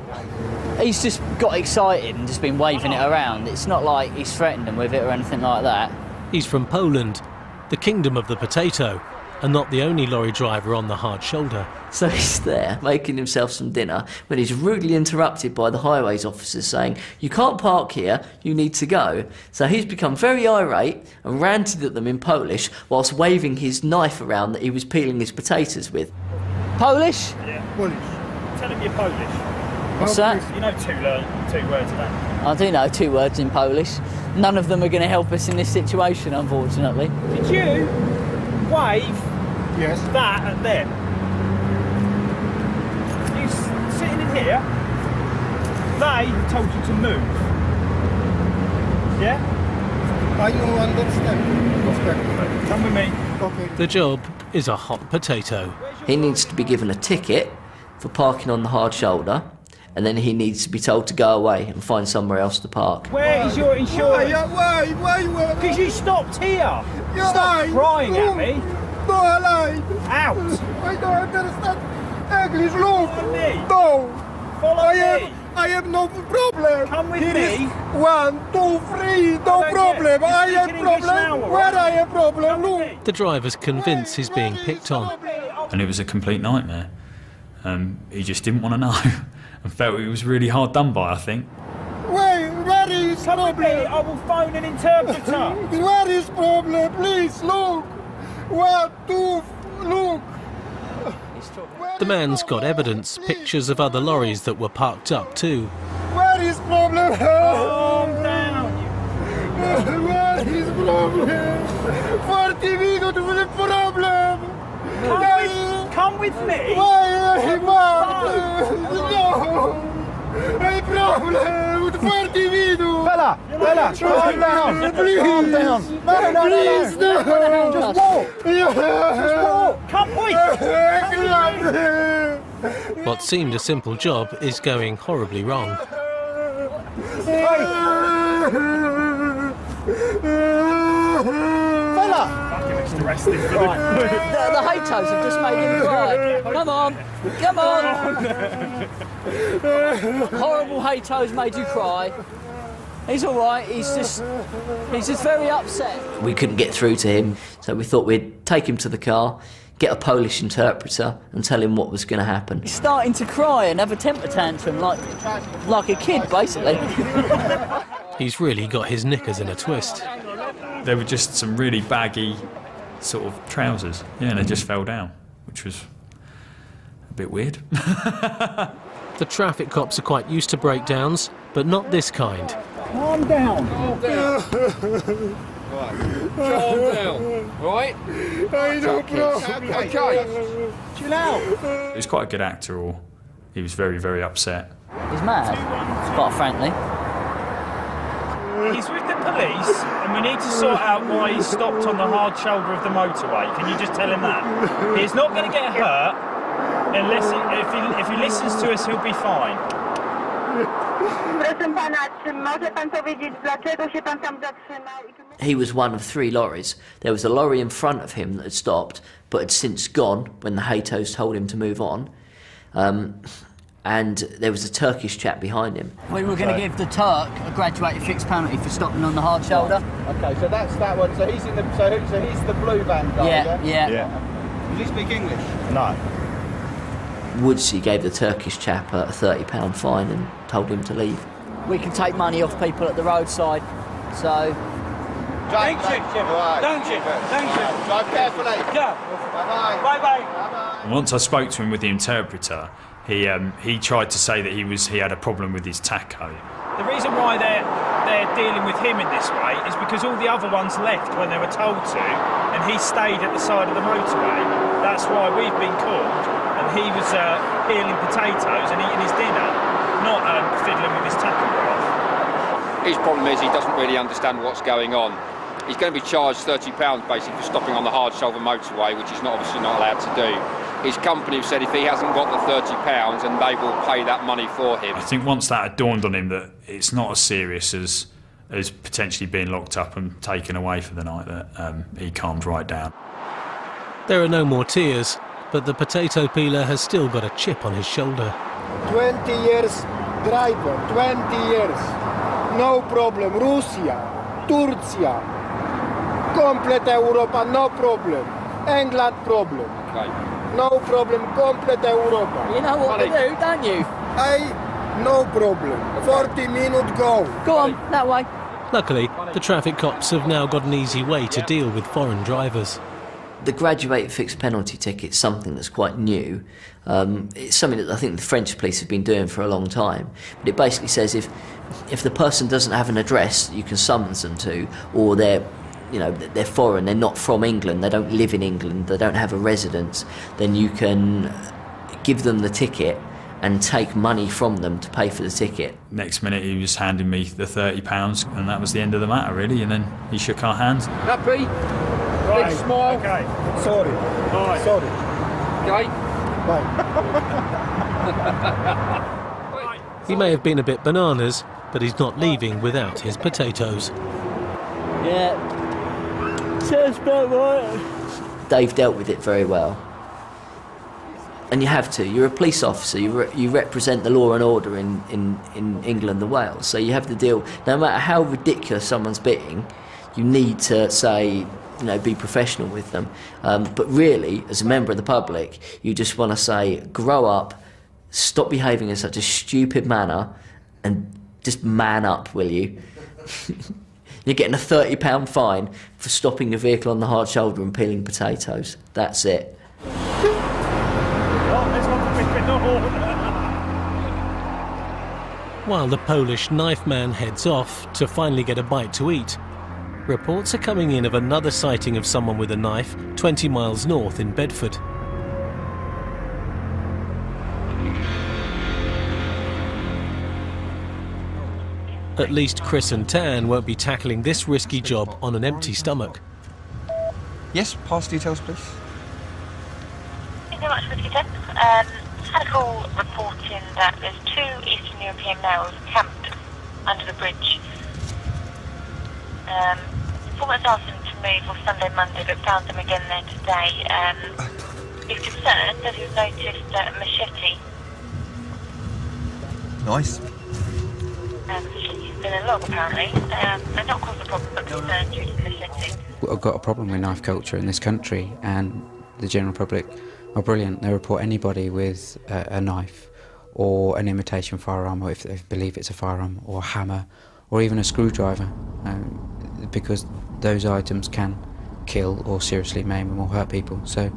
He's just got excited and just been waving it around. It's not like he's threatened them with it or anything like that.
He's from Poland, the kingdom of the potato, and not the only lorry driver on the hard shoulder.
So he's there, making himself some dinner, when he's rudely interrupted by the highways officers saying, "You can't park here, you need to go." So he's become very irate and ranted at them in Polish whilst waving his knife around that he was peeling his potatoes with.
Polish?
Yeah. Polish. Tell him you're Polish.
What's that?
You know two words of that.
I do know 2 words in Polish. None of them are going to help us in this situation, unfortunately.
Did you wave that at them? You sitting in here, they told you to move. Yeah?
I don't understand.
Come with me.
Okay.
The job is a hot potato.
He needs to be given a ticket for parking on the hard shoulder, and then he needs to be told to go away and find somewhere else to park.
Where is your insurance?
Why?
Because you stopped here. Stop crying at me.
No, I lied.
Out.
I don't understand English. Look.
Follow me.
No.
Follow me.
I have no problem.
Come with
Here
me.
Is 1, 2, 3. No problem. I have problem. Where I have problem? Look.
The driver's convinced he's being picked on.
And it was a complete nightmare. He just didn't want to know. And felt he was really hard done by, I think.
Where is problem?
I will phone an interpreter.
Where is problem? Please look. 1, 2, look.
The man's got evidence, pictures of other lorries that were parked up too.
Where is problem?
Calm down.
Where is problem? 40 minutes with problem.
Come with me.
Why? No. I problem with 40 minutes.
Bella, calm down.
Please.
Calm down.
Please, no.
Just walk. Just walk. Come with.
What seemed a simple job is going horribly wrong.
The Haytos have just made him cry. Come on. Horrible Haytos made you cry. He's all right. He's just very upset.
We couldn't get through to him, so we thought we'd take him to the car, get a Polish interpreter and tell him what was going to happen.
He's starting to cry and have a temper tantrum like a kid, basically.
He's really got his knickers in a twist.
There were just some really baggy sort of trousers, and they just fell down, which was a bit weird.
The traffic cops are quite used to breakdowns, but not this kind.
Calm down.
Calm down, right?
I don't know.
Okay.
Chill out.
He was quite a good actor, or he was very, very upset.
He's mad, quite frankly.
He's with the police, and we need to sort out why he stopped on the hard shoulder of the motorway. Can you just tell him that? He's not going to get hurt unless if he listens to us, he'll be fine.
He was one of 3 lorries. There was a lorry in front of him that had stopped, but had since gone when the Haytos told him to move on. And there was a Turkish chap behind him.
We were going to give the Turk a graduated fixed penalty for stopping on the hard shoulder.
Okay, so that's that one. So he's in the so he's the blue van guy.
Yeah.
Does he speak English? No.
Woodsy gave the Turkish chap a £30 fine and told him to leave.
We can take money off people at the roadside, so
Thank you. Thank you. Thank you.
Drive carefully.
Yeah.
Bye-bye.
Bye-bye.
Once I spoke to him with the interpreter, he tried to say that he had a problem with his tacho.
The reason why they're dealing with him in this way is because all the other ones left when they were told to, and he stayed at the side of the motorway. That's why we've been called, and he was peeling potatoes and eating his dinner, not fiddling with his tachograph.
His problem is he doesn't really understand what's going on. He's going to be charged £30 basically for stopping on the hard shoulder motorway, which he's obviously not allowed to do. His company have said if he hasn't got the £30, and they will pay that money for him.
I think once that had dawned on him that it's not as serious as potentially being locked up and taken away for the night, that he calmed right down.
There are no more tears, but the potato peeler has still got a chip on his shoulder.
20 years driver, 20 years. No problem. Russia, Turcia, complete Europa, no problem. England problem.
Okay.
No problem, complete Europa.
You know what to do, don't you?
No problem. 40 minutes go.
Go on, that way.
Luckily, the traffic cops have now got an easy way to deal with foreign drivers.
The graduated fixed penalty ticket's something that's quite new. It's something that I think the French police have been doing for a long time. But it basically says if the person doesn't have an address that you can summons them to, or they're foreign, they're not from England, they don't live in England, they don't have a residence, then you can give them the ticket and take money from them to pay for the ticket.
Next minute he was handing me the £30, and that was the end of the matter really, and then he shook our hands.
Happy?
Right.
Big smile?
Okay.
Sorry.
Right.
Sorry.
Okay.
Bye.
He may have been a bit bananas, but he's not leaving without his potatoes.
Yeah. Sounds about right.
Dave dealt with it very well. And you have to. You're a police officer. You represent the law and order in England and Wales. So you have to deal. No matter how ridiculous someone's being, you need to say, be professional with them. But really, as a member of the public, you just want to say, grow up, stop behaving in such a stupid manner, and just man up, will you? You're getting a £30 fine for stopping your vehicle on the hard shoulder and peeling potatoes. That's it.
While the Polish knife man heads off to finally get a bite to eat, reports are coming in of another sighting of someone with a knife 20 miles north in Bedford. At least Chris and Tan won't be tackling this risky job on an empty stomach.
Yes, pass details, please.
Thank you very much, Whiskey 10. Had a call reporting that there's 2 Eastern European males camped under the bridge. Informants asked them to move off Sunday, Monday, but found them again there today. He's concerned that he's noticed a machete.
Nice.
He's been a log apparently, and not caused a problem, but concerned due to the machete.
I've got a problem with knife culture in this country, and the general public are brilliant. They report anybody with a knife or an imitation firearm, or if they believe it's a firearm, or a hammer, or even a screwdriver, because those items can kill or seriously maim or hurt people. So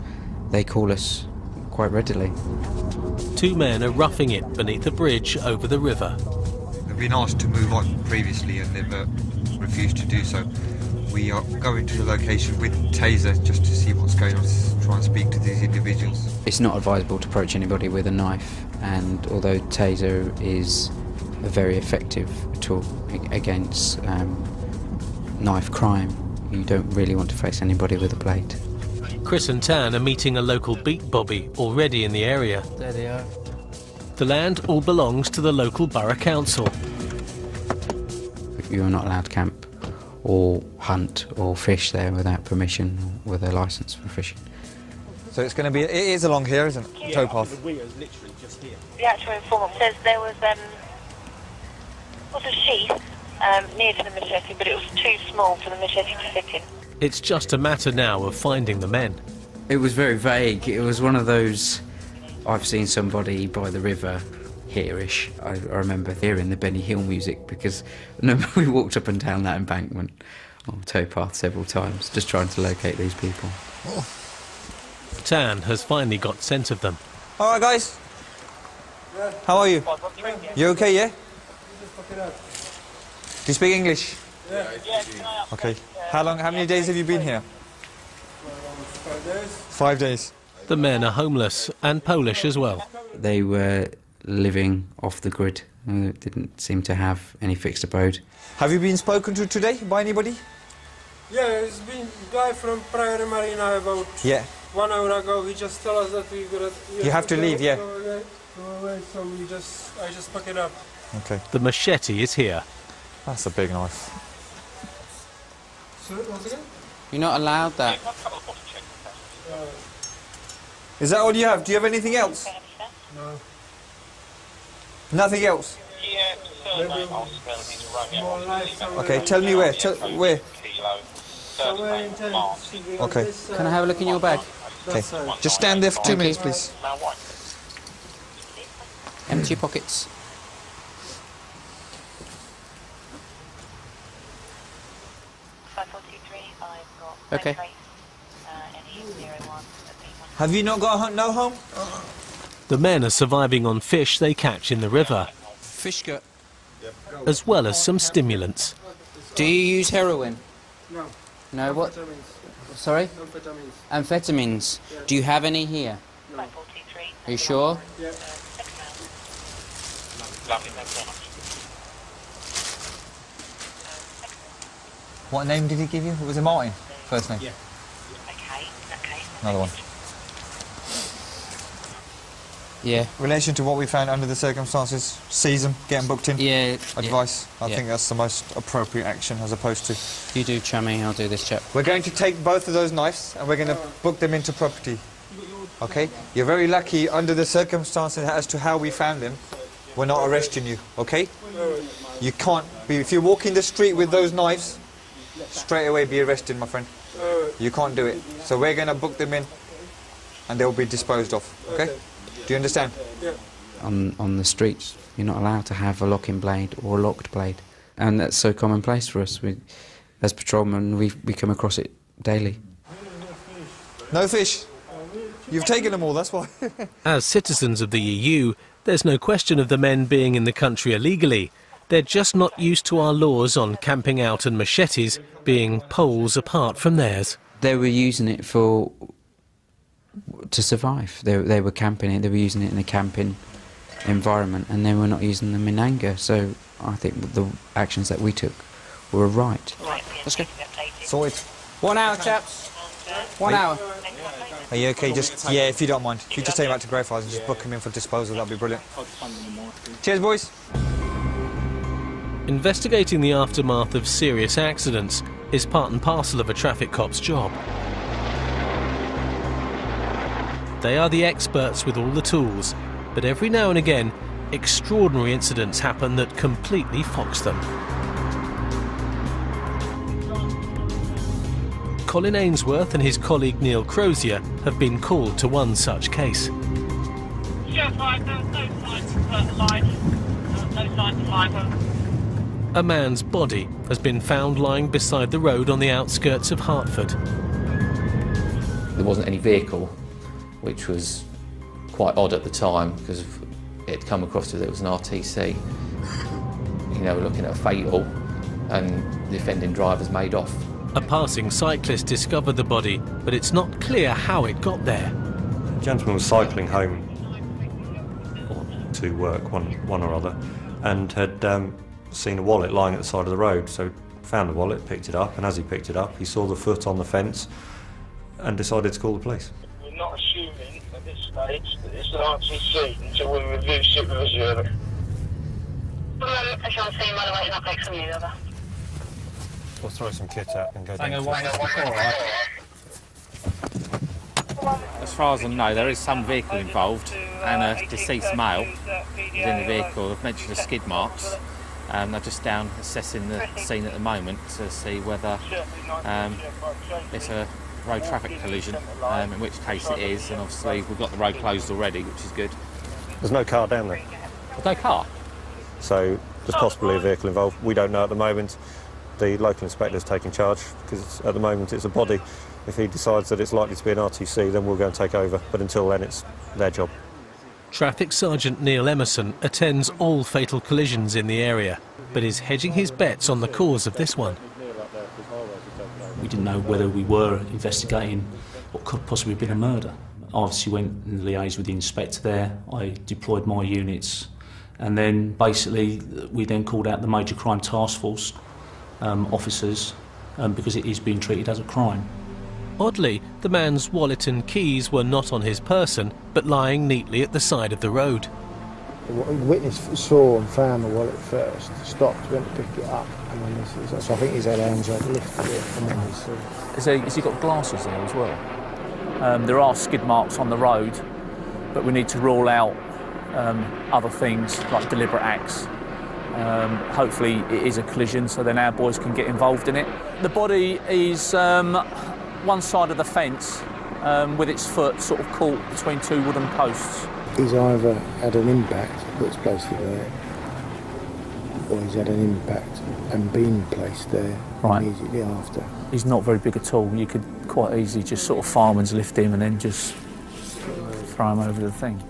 they call us quite readily.
2 men are roughing it beneath the bridge over the river.
They've been asked to move on previously and they've refused to do so. We are going to the location with taser just to see what's going on, to try and speak to these individuals.
It's not advisable to approach anybody with a knife, and although taser is a very effective tool against knife crime, you don't really want to face anybody with a blade.
Chris and Tan are meeting a local beat bobby already in the area.
There they are.
The land all belongs to the local borough council.
You are not allowed to camp or hunt or fish there without permission, or with a licence for fishing.
So it's going to be, it is along here, isn't it? Towpath.
The actual informant says there was a sheath near to the machete, but it was too small for the machete to fit in.
It's just a matter now of finding the men.
It was very vague. It was one of those, I've seen somebody by the river here-ish. I remember hearing the Benny Hill music, because we walked up and down that embankment. or towpath several times, just trying to locate these people.
Tan has finally got scent of them.
All right, guys. How are you? You okay, yeah? Do you speak English? Okay. How many days have you been here?
5 days.
5 days.
The men are homeless and Polish as well.
They were living off the grid. Didn't seem to have any fixed abode.
Have you been spoken to today by anybody?
Yeah, it's been a guy from Priory Marina about 1 hour ago. He just told us that we got.
You have to leave, yeah.
Go away, so I just pack it up.
Okay.
The machete is here.
That's a big knife.
Sorry, once again?
You're not allowed that.
Is that all you have? Do you have anything else?
No.
Nothing else?
Maybe more life somewhere.
Okay, tell me where. Where?
Somewhere in town.
Okay.
Can I have a look in your bag?
Okay. Just stand there for 2 minutes, please.
Empty your pockets. Okay.
Have you not got no home?
The men are surviving on fish they catch in the river,
Fish gut.
as well as some stimulants.
Do you use heroin?
No.
No, what?
Amphetamines.
Sorry?
Amphetamines.
Amphetamines.
Yeah.
Do you have any here?
No.
Are you sure?
Yeah.
What name did he give you? Was it Martin? First name?
Yeah.
Another one.
Yeah.
Relation to what we found under the circumstances, seize them, get them booked in.
Yeah.
Advice.
Yeah.
I think that's the most appropriate action as opposed to.
You do chummy, I'll do this chap.
We're going to take both of those knives and we're going to book them into property. Okay? You're very lucky under the circumstances as to how we found them. We're not arresting you, okay? You can't be, if you walk in the street with those knives, straight away be arrested, my friend. You can't do it. So we're going to book them in and they'll be disposed of, okay? Do you understand?
Yeah.
On the streets, you're not allowed to have a locking blade or a locked blade. And that's so commonplace for us. As patrolmen, we come across it daily.
No fish. You've taken them all, that's why.
As citizens of the EU, there's no question of the men being in the country illegally. They're just not used to our laws on camping out and machetes being poles apart from theirs.
They were using it to survive. They were camping it, they were using it in a camping environment, and they were not using them in anger. So I think the actions that we took were right.
Let's go.
Sorted.
1 hour, chaps. 1 hour.
Are you okay? Just, yeah, if you don't mind. If you just take them out to Greyfriars and just book them in for disposal, that'd be brilliant. Cheers, boys.
Investigating the aftermath of serious accidents is part and parcel of a traffic cop's job. They are the experts with all the tools, but every now and again, extraordinary incidents happen that completely fox them. Colin Ainsworth and his colleague Neil Crozier have been called to one such case.
Yeah, fine, no signs of life. No signs of life.
A man's body has been found lying beside the road on the outskirts of Hertford.
There wasn't any vehicle, which was quite odd at the time because it had come across that it was an RTC. You know, we're looking at a fatal and the offending driver's made off.
A passing cyclist discovered the body, but it's not clear how it got there.
The gentleman was cycling home to work, one or other, and had seen a wallet lying at the side of the road, so found the wallet, picked it up, and as he picked it up, he saw the foot on the fence and decided to call the police.
We're not assuming at this stage that it's an RTC until we review supervision of it.
I can't see right away, not next from you, over.
We'll throw some kit out and go down.
As far as I know, there is some vehicle involved and a deceased male is in the vehicle. They've mentioned the skid marks. They're just down assessing the scene at the moment to see whether it's a road traffic collision, in which case it is, and obviously we've got the road closed already, which is good.
There's no car down there.
There's no car?
So there's possibly a vehicle involved. We don't know at the moment.
The local inspector's taking charge because at the moment it's a body. If he decides that it's likely to be an RTC, then we'll go and take over. But until then, it's their job.
Traffic Sergeant Neil Emerson attends all fatal collisions in the area, but is hedging his bets on the cause of this one.
We didn't know whether we were investigating what could possibly have been a murder. I obviously went and liaised with the inspector there. I deployed my units, and then basically we then called out the Major Crime Task Force officers because it is being treated as a crime.
Oddly, the man's wallet and keys were not on his person, but lying neatly at the side of the road.
The witness saw and found the wallet first, stopped, went to pick it up, and then so I think he's had hands up, lifted it, and then
Has he got glasses there as well? There are skid marks on the road, but we need to rule out other things like deliberate acts. Hopefully it is a collision, so then our boys can get involved in it. The body is one side of the fence with its foot sort of caught between two wooden posts.
He's either had an impact that's placed it there, or he's had an impact and been placed there immediately after.
He's not very big at all. You could quite easily just sort of fireman's lift him and then just throw him over the thing.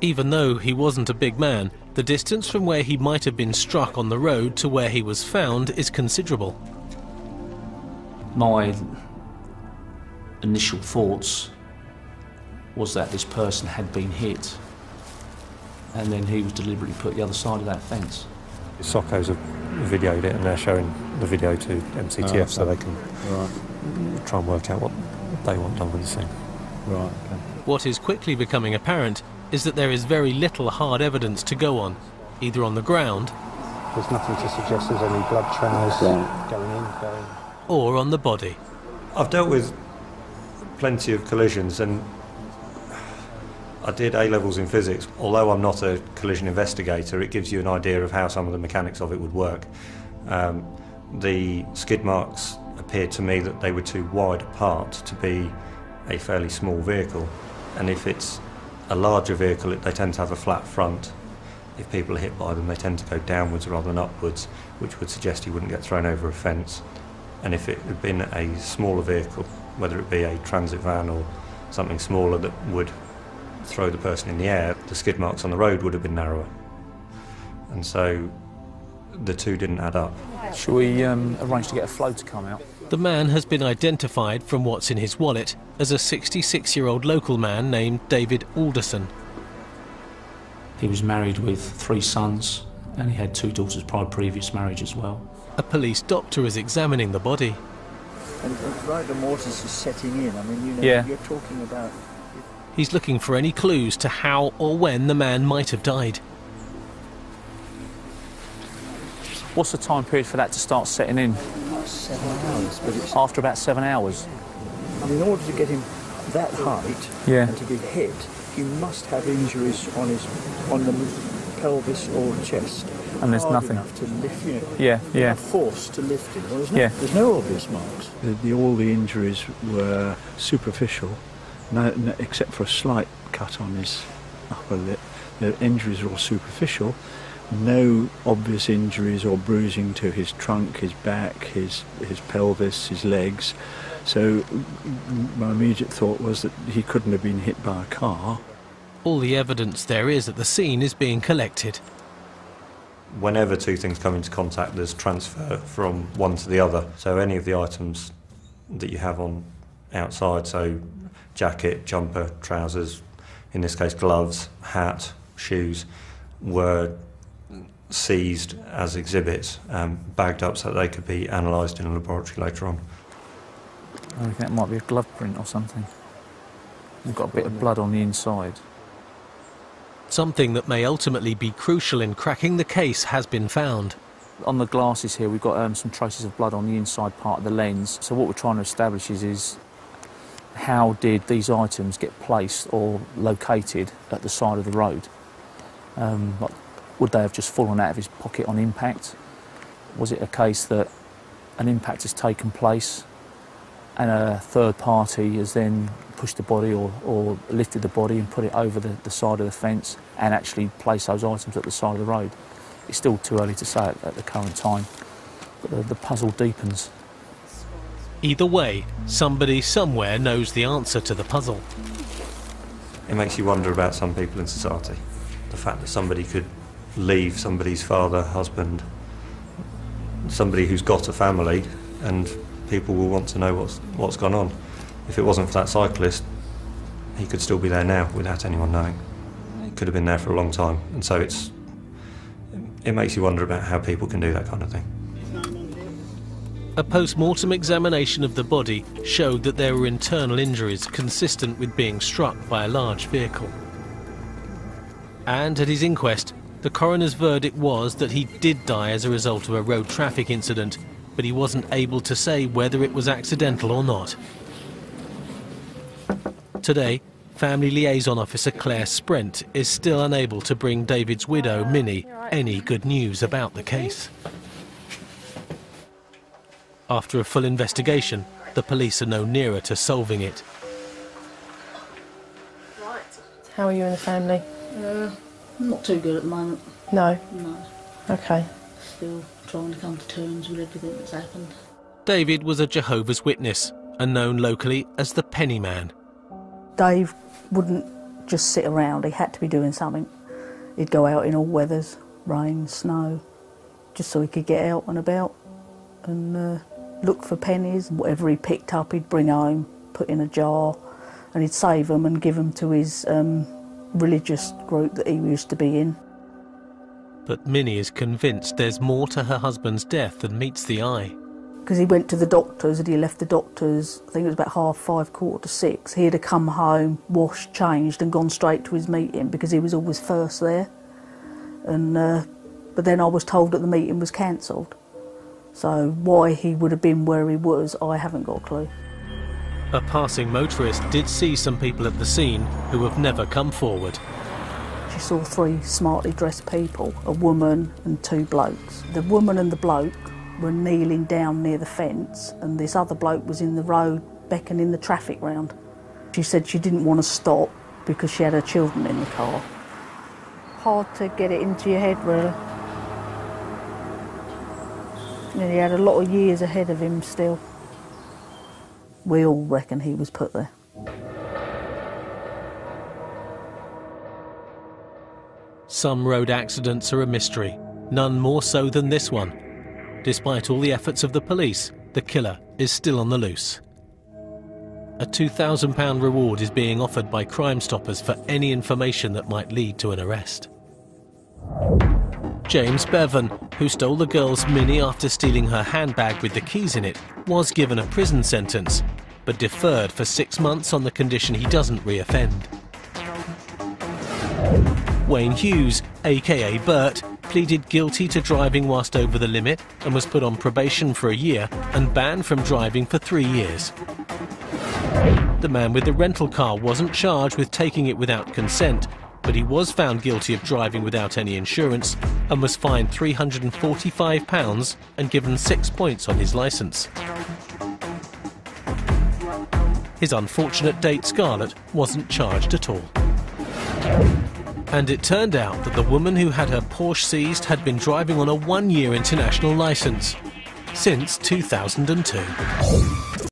Even though he wasn't a big man, the distance from where he might have been struck on the road to where he was found is considerable.
My initial thoughts was that this person had been hit and then he was deliberately put the other side of that fence.
SOCOs have videoed it and they're showing the video to MCTF so they can try and work out what they want done with the scene.
Right, okay.
What is quickly becoming apparent is that there is very little hard evidence to go on, either on the ground
There's nothing to suggest there's any blood trails going in,
or on the body.
I've dealt with plenty of collisions and I did A-levels in physics. Although I'm not a collision investigator, it gives you an idea of how some of the mechanics of it would work. The skid marks appeared to me that they were too wide apart to be a fairly small vehicle, and if it's a larger vehicle they tend to have a flat front. If people are hit by them they tend to go downwards rather than upwards, which would suggest you wouldn't get thrown over a fence. And if it had been a smaller vehicle, whether it be a transit van or something smaller that would throw the person in the air, the skid marks on the road would have been narrower. And so the two didn't add up.
Shall we arrange to get a float to come out?
The man has been identified from what's in his wallet as a 66-year-old local man named David Alderson.
He was married with 3 sons and he had 2 daughters prior to previous marriage as well.
A police doctor is examining the body.
And rigor mortis is setting in. I mean, you're talking about...
He's looking for any clues to how or when the man might have died.
What's the time period for that to start setting in?
About 7 hours, but it's...
After about 7 hours?
And in order to get him that height and to be hit, he must have injuries on the pelvis or chest.
And there's
hard
nothing.
Enough to lift, force to lift him. Well, there's no obvious marks.
All the injuries were superficial, no, except for a slight cut on his upper lip. The injuries are all superficial. No obvious injuries or bruising to his trunk, his back, his pelvis, his legs. So my immediate thought was that he couldn't have been hit by a car.
All the evidence there is at the scene is being collected.
Whenever 2 things come into contact, there's transfer from one to the other. So any of the items that you have on outside, so jacket, jumper, trousers, in this case gloves, hat, shoes, were seized as exhibits, bagged up so that they could be analysed in a laboratory later on.
I think that might be a glove print or something. We've got a bit of blood on the inside.
Something that may ultimately be crucial in cracking the case has been found.
On the glasses here we've got some traces of blood on the inside part of the lens. So what we're trying to establish is how did these items get placed or located at the side of the road? Would they have just fallen out of his pocket on impact? Was it a case that an impact has taken place and a third party has then pushed the body or lifted the body and put it over the side of the fence and actually placed those items at the side of the road? It's still too early to say at the current time. But the puzzle deepens.
Either way, somebody somewhere knows the answer to the puzzle.
It makes you wonder about some people in society. The fact that somebody could leave somebody's father, husband, somebody who's got a family, and people will want to know what's gone on. If it wasn't for that cyclist, he could still be there now without anyone knowing. He could have been there for a long time, and so it makes you wonder about how people can do that kind of thing.
A post-mortem examination of the body showed that there were internal injuries consistent with being struck by a large vehicle. And at his inquest, the coroner's verdict was that he did die as a result of a road traffic incident, but he wasn't able to say whether it was accidental or not. Today, Family Liaison Officer Claire Sprent is still unable to bring David's widow, Minnie, any good news about the case. After a full investigation, the police are no nearer to solving it.
How are you and the family?
Not too good at the moment.
No?
No.
Okay.
Still trying to come to terms with everything that's happened.
David was a Jehovah's Witness and known locally as the Penny Man.
Dave wouldn't just sit around, he had to be doing something. He'd go out in all weathers, rain, snow, just so he could get out and about and look for pennies. Whatever he picked up he'd bring home, put in a jar, and he'd save them and give them to his religious group that he used to be in.
But Minnie is convinced there's more to her husband's death than meets the eye.
Because he went to the doctors and he left the doctors, I think it was about 5:30, 5:45. He'd have come home, washed, changed and gone straight to his meeting because he was always first there. And but then I was told that the meeting was cancelled. So why he would have been where he was, I haven't got a clue.
A passing motorist did see some people at the scene who have never come forward.
She saw 3 smartly dressed people, a woman and 2 blokes. The woman and the bloke were kneeling down near the fence and this other bloke was in the road beckoning the traffic round. She said she didn't want to stop because she had her children in the car. Hard to get it into your head, really. And he had a lot of years ahead of him still. We all reckon he was put there.
Some road accidents are a mystery, none more so than this one. Despite all the efforts of the police, the killer is still on the loose. A £2,000 reward is being offered by Crime Stoppers for any information that might lead to an arrest. James Bevan, who stole the girl's Minnie after stealing her handbag with the keys in it, was given a prison sentence, but deferred for 6 months on the condition he doesn't re-offend. Wayne Hughes, aka Bert, pleaded guilty to driving whilst over the limit and was put on probation for a year and banned from driving for 3 years. The man with the rental car wasn't charged with taking it without consent, but he was found guilty of driving without any insurance and was fined £345 and given 6 points on his licence. His unfortunate date Scarlett wasn't charged at all. And it turned out that the woman who had her Porsche seized had been driving on a 1-year international licence since 2002.